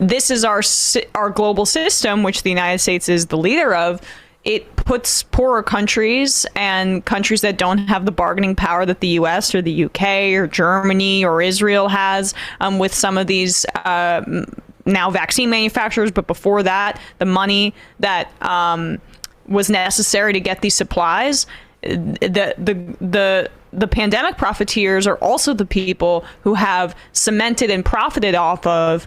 this is our global system, which the United States is the leader of. It puts poorer countries and countries that don't have the bargaining power that the U.S. or the U.K. or Germany or Israel has with some of these now vaccine manufacturers. But before that, the money that was necessary to get these supplies, the pandemic profiteers are also the people who have cemented and profited off of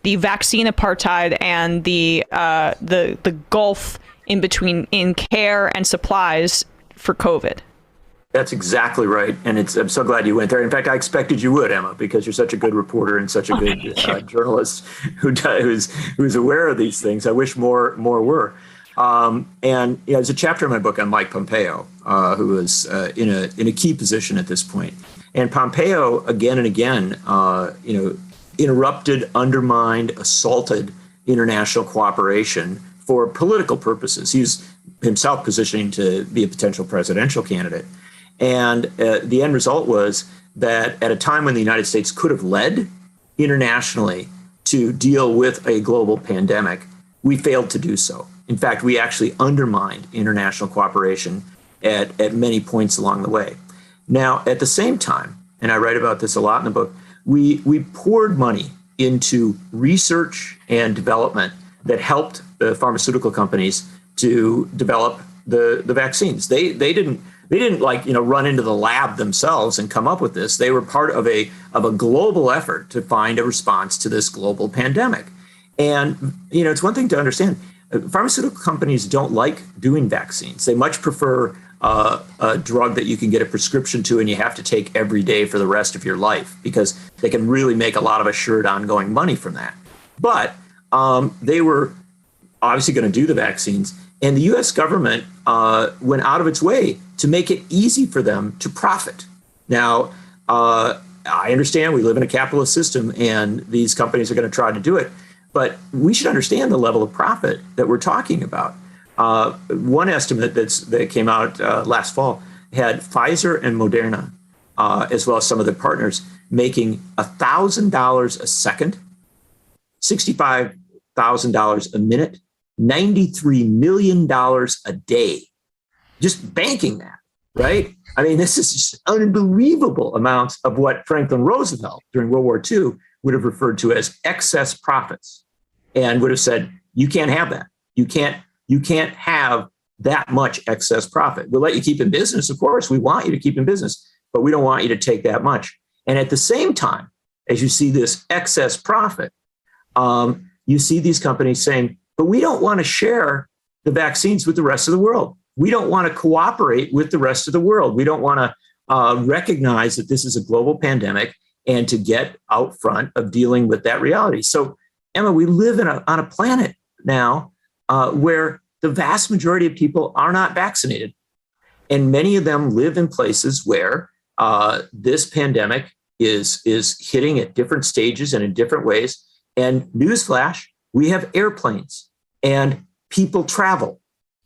the vaccine apartheid and the gulf in between in care and supplies for COVID. That's exactly right. And I'm so glad you went there. In fact, I expected you would, Emma, because you're such a good reporter and such a good journalist who's aware of these things. I wish more were. And there's a chapter in my book on Mike Pompeo, who was in a key position at this point. And Pompeo, again and again, interrupted, undermined, assaulted international cooperation for political purposes. He's himself positioning to be a potential presidential candidate. And the end result was that at a time when the United States could have led internationally to deal with a global pandemic, we failed to do so. In fact, we actually undermined international cooperation at many points along the way. Now, at the same time, and I write about this a lot in the book, we poured money into research and development that helped the pharmaceutical companies to develop the vaccines. They didn't run into the lab themselves and come up with this. They were part of a global effort to find a response to this global pandemic. And it's one thing to understand, pharmaceutical companies don't like doing vaccines. They much prefer a drug that you can get a prescription to and you have to take every day for the rest of your life, because they can really make a lot of assured ongoing money from that. But they were obviously going to do the vaccines, and the U.S. government went out of its way to make it easy for them to profit. Now, I understand we live in a capitalist system and these companies are going to try to do it, but we should understand the level of profit that we're talking about. One estimate that came out last fall had Pfizer and Moderna, as well as some of their partners, making $1,000 a second, $65,000 a minute, $93 million a day, just banking that, right? I mean, this is just unbelievable amounts of what Franklin Roosevelt during World War II would have referred to as excess profits, and would have said, you can't have that. You can't have that much excess profit. We'll let you keep in business. Of course, we want you to keep in business, but we don't want you to take that much. And at the same time, as you see this excess profit, you see these companies saying, but we don't want to share the vaccines with the rest of the world. We don't want to cooperate with the rest of the world. We don't want to recognize that this is a global pandemic and to get out front of dealing with that reality. So, Emma, we live on a planet now where the vast majority of people are not vaccinated. And many of them live in places where this pandemic is hitting at different stages and in different ways. And newsflash, we have airplanes and people travel.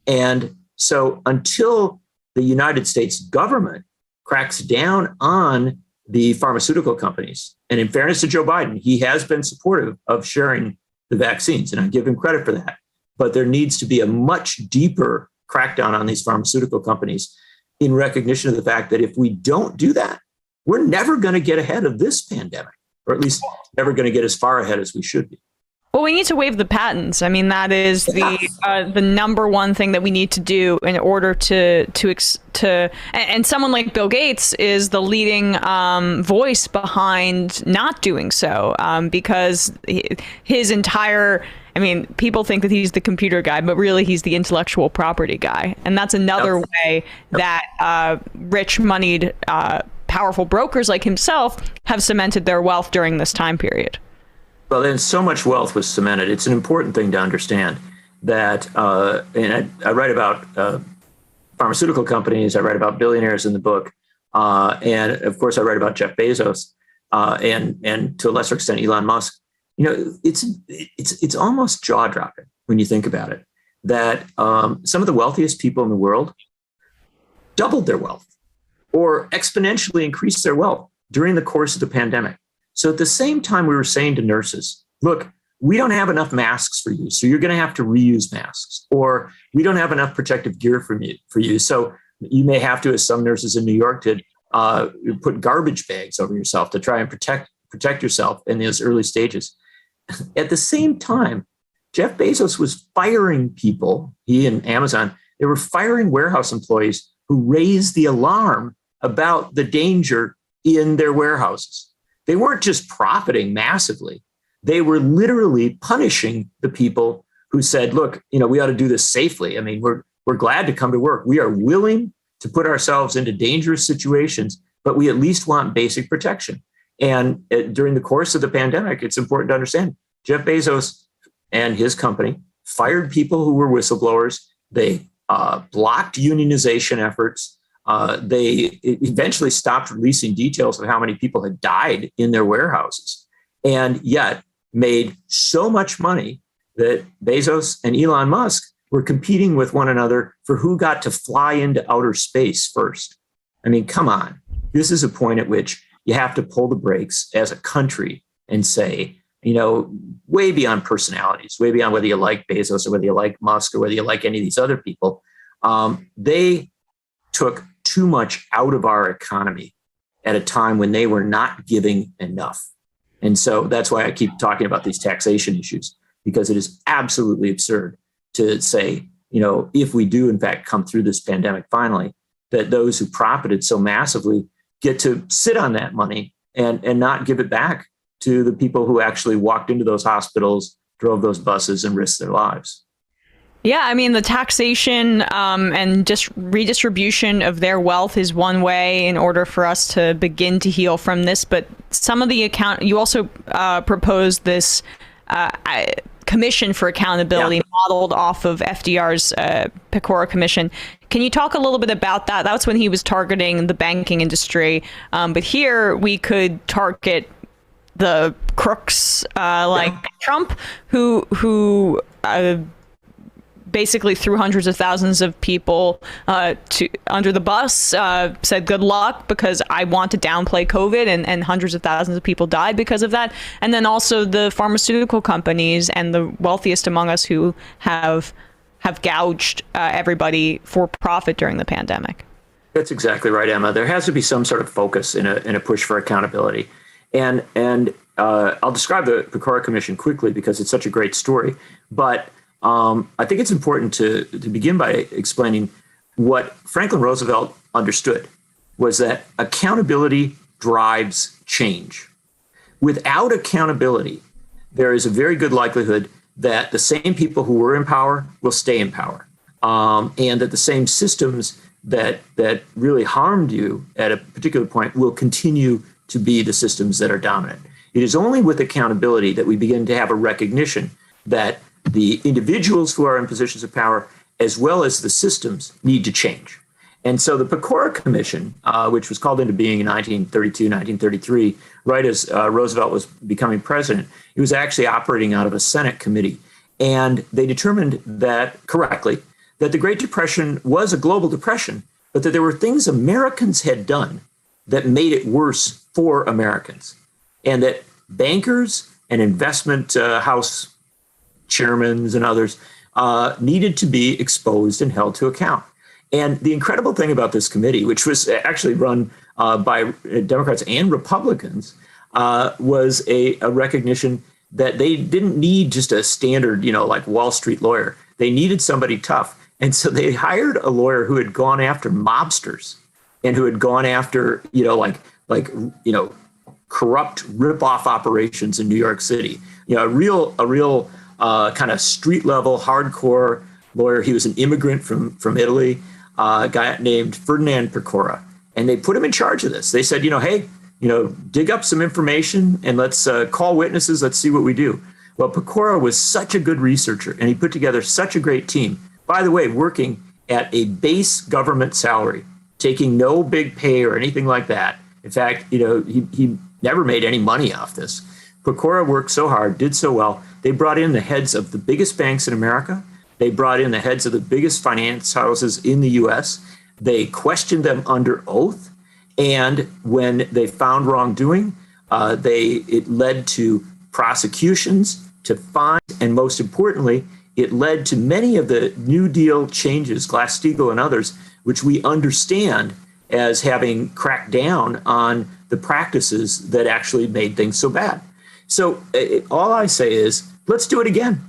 And so until the United States government cracks down on the pharmaceutical companies, and in fairness to Joe Biden, he has been supportive of sharing the vaccines, and I give him credit for that. But there needs to be a much deeper crackdown on these pharmaceutical companies in recognition of the fact that if we don't do that, we're never going to get ahead of this pandemic, or at least never going to get as far ahead as we should be. Well, we need to waive the patents. I mean, that is the number one thing that we need to do in order to and someone like Bill Gates is the leading voice behind not doing so, because his entire, I mean, people think that he's the computer guy, but really he's the intellectual property guy. And that's another way that rich, moneyed, powerful brokers like himself have cemented their wealth during this time period. Well, then so much wealth was cemented. It's an important thing to understand that, and I write about pharmaceutical companies, I write about billionaires in the book, and of course I write about Jeff Bezos, and to a lesser extent Elon Musk. It's almost jaw-dropping when you think about it, that some of the wealthiest people in the world doubled their wealth or exponentially increased their wealth during the course of the pandemic. So at the same time, we were saying to nurses, look, we don't have enough masks for you, so you're going to have to reuse masks, or we don't have enough protective gear for you, so you may have to, as some nurses in New York did, put garbage bags over yourself to try and protect yourself in those early stages. At the same time, Jeff Bezos was firing people, he and Amazon, they were firing warehouse employees who raised the alarm about the danger in their warehouses. They weren't just profiting massively. They were literally punishing the people who said, look, we ought to do this safely. I mean, we're glad to come to work. We are willing to put ourselves into dangerous situations, but we at least want basic protection. And during the course of the pandemic, it's important to understand Jeff Bezos and his company fired people who were whistleblowers. They blocked unionization efforts. They eventually stopped releasing details of how many people had died in their warehouses, and yet made so much money that Bezos and Elon Musk were competing with one another for who got to fly into outer space first. I mean, come on. This is a point at which you have to pull the brakes as a country and say, way beyond personalities, way beyond whether you like Bezos or whether you like Musk or whether you like any of these other people, they took too much out of our economy at a time when they were not giving enough. And so that's why I keep talking about these taxation issues, because it is absolutely absurd to say, if we do in fact come through this pandemic finally, that those who profited so massively get to sit on that money and not give it back to the people who actually walked into those hospitals, drove those buses, and risked their lives. Yeah, I mean, the taxation and just redistribution of their wealth is one way in order for us to begin to heal from this. But some of the you also proposed this commission for accountability modeled off of FDR's Pecora Commission. Can you talk a little bit about that? That's when he was targeting the banking industry. But here we could target the crooks like Trump, who basically threw hundreds of thousands of people under the bus, said good luck because I want to downplay COVID, and hundreds of thousands of people died because of that. And then also the pharmaceutical companies and the wealthiest among us who have gouged everybody for profit during the pandemic. That's exactly right, Emma. There has to be some sort of focus in a push for accountability. And I'll describe the Pecora Commission quickly because it's such a great story. But I think it's important to begin by explaining what Franklin Roosevelt understood was that accountability drives change. Without accountability, there is a very good likelihood that the same people who were in power will stay in power, and that the same systems that really harmed you at a particular point will continue to be the systems that are dominant. It is only with accountability that we begin to have a recognition that the individuals who are in positions of power, as well as the systems, need to change. And so the Pecora Commission, which was called into being in 1932, 1933, right as Roosevelt was becoming president, it was actually operating out of a Senate committee. And they determined that, correctly, that the Great Depression was a global depression, but that there were things Americans had done that made it worse for Americans. And that bankers and investment house chairmen and others needed to be exposed and held to account. And the incredible thing about this committee, which was actually run by Democrats and Republicans, was a recognition that they didn't need just a standard, like Wall Street lawyer. They needed somebody tough. And so they hired a lawyer who had gone after mobsters and who had gone after, corrupt rip-off operations in New York City. A real kind of street level, hardcore lawyer. He was an immigrant from Italy, a guy named Ferdinand Pecora. And they put him in charge of this. They said, hey, dig up some information and let's call witnesses. Let's see what we do. Well, Pecora was such a good researcher and he put together such a great team. By the way, working at a base government salary, taking no big pay or anything like that. In fact, he never made any money off this. Pecora worked so hard, did so well. They brought in the heads of the biggest banks in America. They brought in the heads of the biggest finance houses in the U.S. They questioned them under oath. And when they found wrongdoing, it led to prosecutions to find, and most importantly, it led to many of the New Deal changes, Glass-Steagall and others, which we understand as having cracked down on the practices that actually made things so bad. So all I say is, let's do it again.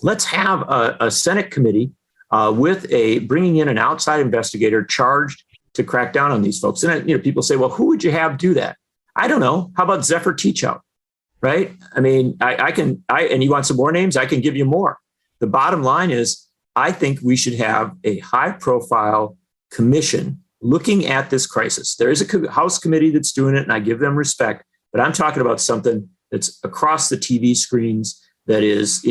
Let's have a Senate committee with bringing in an outside investigator charged to crack down on these folks. And people say, well, who would you have do that? I don't know. How about Zephyr Teachout? Right? I mean, and you want some more names? I can give you more. The bottom line is, I think we should have a high-profile commission looking at this crisis. There is a House committee that's doing it, and I give them respect. But I'm talking about something that's across the TV screens, that is,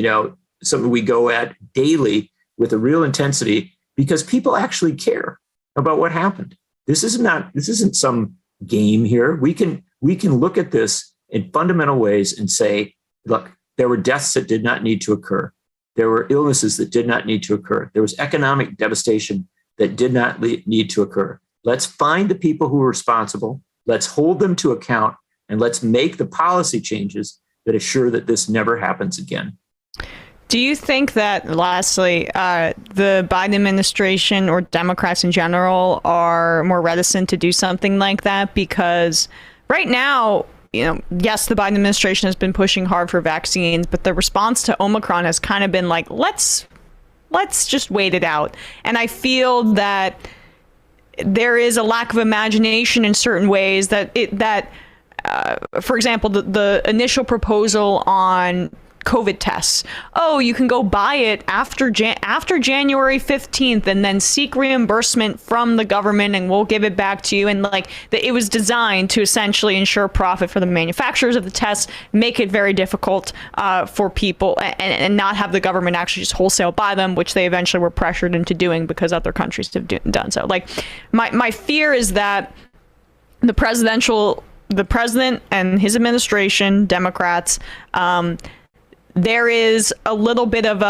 something we go at daily with a real intensity, because people actually care about what happened. This isn't some game here. We can look at this in fundamental ways and say, look, there were deaths that did not need to occur. There were illnesses that did not need to occur. There was economic devastation that did not need to occur. Let's find the people who are responsible. Let's hold them to account, and let's make the policy changes that assure that this never happens again. Do you think that, lastly, the Biden administration or Democrats in general are more reticent to do something like that? Because right now, yes, the Biden administration has been pushing hard for vaccines, but the response to Omicron has kind of been like, let's just wait it out. And I feel that there is a lack of imagination in certain ways for example, the initial proposal on COVID tests. Oh, you can go buy it after January 15th and then seek reimbursement from the government and we'll give it back to you. And it was designed to essentially ensure profit for the manufacturers of the tests, make it very difficult for people and not have the government actually just wholesale buy them, which they eventually were pressured into doing because other countries have done so. My fear is that the president and his administration, Democrats, there is a little bit of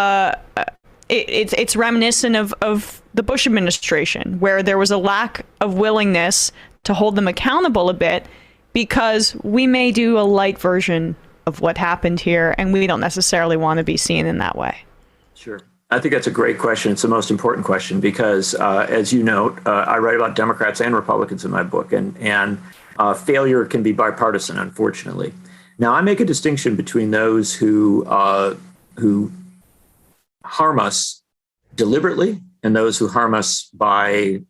it's reminiscent of the Bush administration, where there was a lack of willingness to hold them accountable a bit, because we may do a light version of what happened here, and we don't necessarily want to be seen in that way. Sure. I think that's a great question. It's the most important question because, as you note, I write about Democrats and Republicans in my book, and failure can be bipartisan, unfortunately. Now, I make a distinction between those who harm us deliberately and those who harm us by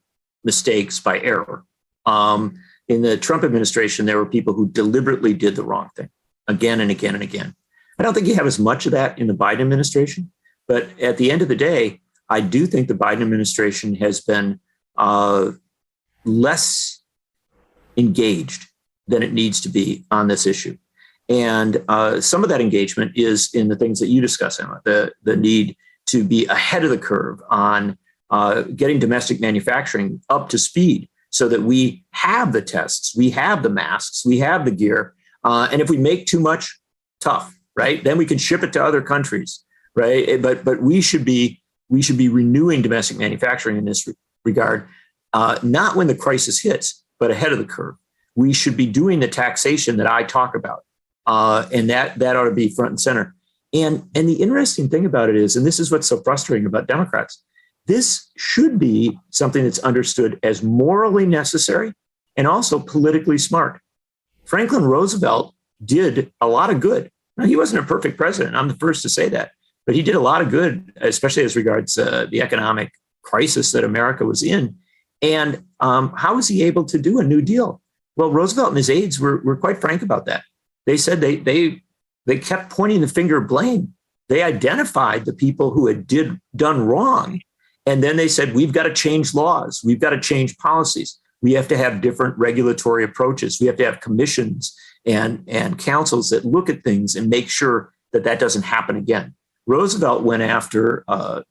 mistakes, by error. In the Trump administration, there were people who deliberately did the wrong thing again and again and again. I don't think you have as much of that in the Biden administration, but at the end of the day, I do think the Biden administration has been less engaged than it needs to be on this issue. And some of that engagement is in the things that you discuss, Emma, the need to be ahead of the curve on getting domestic manufacturing up to speed so that we have the tests, we have the masks, we have the gear. And if we make too much, tough, right? Then we can ship it to other countries, right? But we should be renewing domestic manufacturing in this regard, not when the crisis hits, but ahead of the curve. We should be doing the taxation that I talk about. And that ought to be front and center. And the interesting thing about it is, and this is what's so frustrating about Democrats, this should be something that's understood as morally necessary and also politically smart. Franklin Roosevelt did a lot of good. Now, he wasn't a perfect president. I'm the first to say that. But he did a lot of good, especially as regards the economic crisis that America was in. And how was he able to do a New Deal? Well, Roosevelt and his aides were quite frank about that. They said they kept pointing the finger of blame. They identified the people who had done wrong. And then they said, we've got to change laws. We've got to change policies. We have to have different regulatory approaches. We have to have commissions and councils that look at things and make sure that that doesn't happen again. Roosevelt went after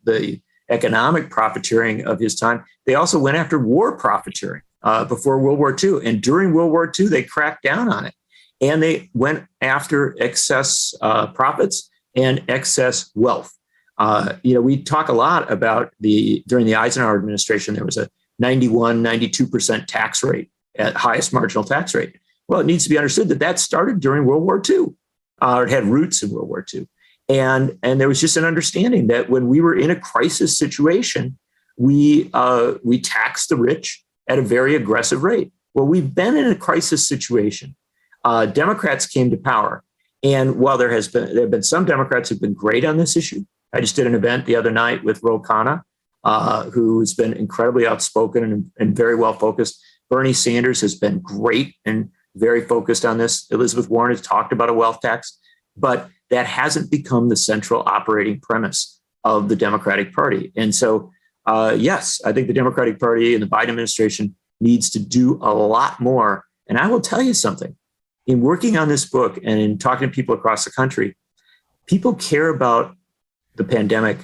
the economic profiteering of his time. They also went after war profiteering before World War II. And during World War II, they cracked down on it. And they went after excess profits and excess wealth. We talk a lot about during the Eisenhower administration, there was a 91, 92% tax rate at highest marginal tax rate. Well, it needs to be understood that started during World War II, or it had roots in World War II. And there was just an understanding that when we were in a crisis situation, we taxed the rich at a very aggressive rate. Well, we've been in a crisis situation. Democrats came to power, and while there have been some Democrats who've been great on this issue. I just did an event the other night with Ro Khanna, who's been incredibly outspoken and very well focused. Bernie Sanders has been great and very focused on this. Elizabeth Warren has talked about a wealth tax, but that hasn't become the central operating premise of the Democratic Party. And so, yes, I think the Democratic Party and the Biden administration needs to do a lot more. And I will tell you something. In working on this book and in talking to people across the country, people care about the pandemic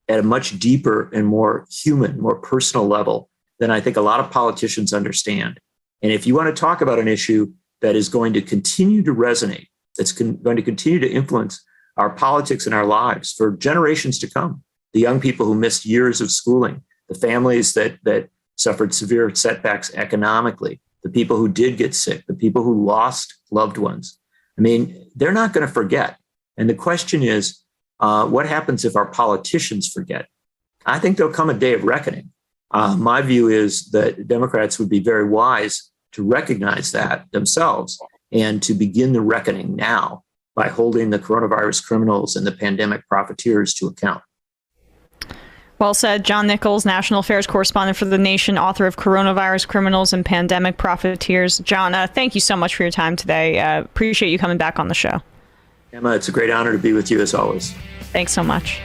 at a much deeper and more human, more personal level than I think a lot of politicians understand. And if you want to talk about an issue that is going to continue to resonate, that's going to continue to influence our politics and our lives for generations to come, the young people who missed years of schooling, the families that suffered severe setbacks economically, the people who did get sick, the people who lost loved ones. I mean, they're not going to forget. And the question is, what happens if our politicians forget? I think there'll come a day of reckoning. My view is that Democrats would be very wise to recognize that themselves and to begin the reckoning now by holding the coronavirus criminals and the pandemic profiteers to account. Well said. John Nichols, national affairs correspondent for The Nation, author of Coronavirus Criminals and Pandemic Profiteers. John, thank you so much for your time today. Appreciate you coming back on the show. Emma, it's a great honor to be with you as always. Thanks so much.